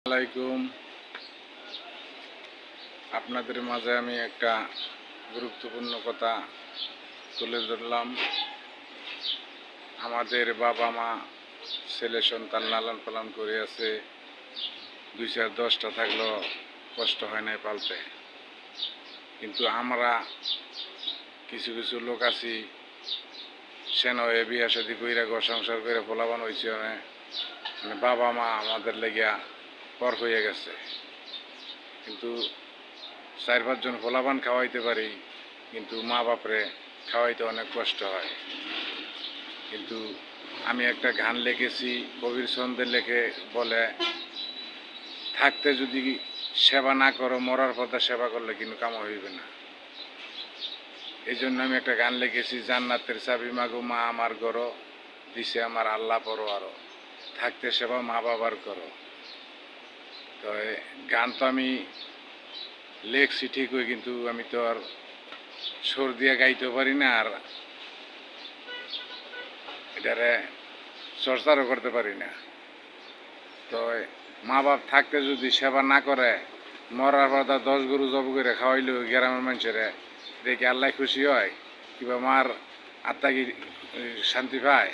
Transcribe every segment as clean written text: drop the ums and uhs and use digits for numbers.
আলাইকুম। আপনাদের মাঝে আমি একটা গুরুত্বপূর্ণ কথা তুলে ধরলাম। আমাদের বাবা মা ছেলে সন্তান লালন পালন করে আছে, 2-4-10টা থাকলেও কষ্ট হয় নাই পালতে। কিন্তু আমরা কিছু কিছু লোক আছি সেন হয়ে বিয়া শাদি কইরা ঘর সংসার করে ফলাবান হয়েছে, মানে বাবা মা আমাদের লেগিয়া পর হয়ে গেছে। কিন্তু 4-5 জন ফলাবান খাওয়াইতে পারি, কিন্তু মা বাপরে খাওয়াইতে অনেক কষ্ট হয়। কিন্তু আমি একটা গান লিখেছি, কবির ছন্দে লেখে বলে, থাকতে যদি সেবা না করো মরার পথে সেবা করলে কিন্তু কাম হইবে না। এই জন্য আমি একটা গান লিখেছি, জান্নাতের চাবি মাগো মা আমার গরো, দিছে আমার আল্লাহ পরো আরো, থাকতে সেবা মা বাবার করো। তো গান তো আমি লেখছি ঠিকই, কিন্তু আমি তো আর সুর দিয়ে গাইতে পারি না, আর এটারে চর্চারও করতে পারি না। তো মা বাপ থাকতে যদি সেবা না করে, মরার পর 10 গরু জব করে খাওয়াইলেও গ্রামের মানুষের দেখে আল্লাহ খুশি হয়, কিংবা মার আত্মা কি শান্তি পায়।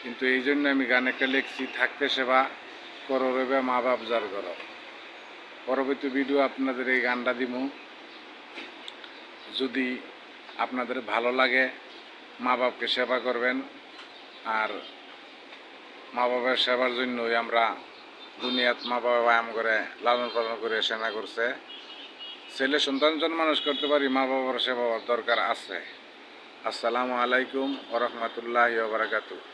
কিন্তু এই জন্য আমি গান একটা লিখছি, থাকতে সেবা করো রবে মা বাপ যার করো। পরবর্তী ভিডিও আপনাদের এই গানটা দিব। যদি আপনাদের ভালো লাগে মা বাপকে সেবা করবেন, আর মা বাবার সেবার জন্যই আমরা দুনিয়াত মা বাবা ব্যায়াম করে লালন পালন করে সেনা করছে। ছেলে সন্তান মানুষ করতে পারি, মা বাবার সেবা দরকার আছে। আসসালামু আলাইকুম ওয়া রাহমাতুল্লাহি ওয়া বারাকাতুহু।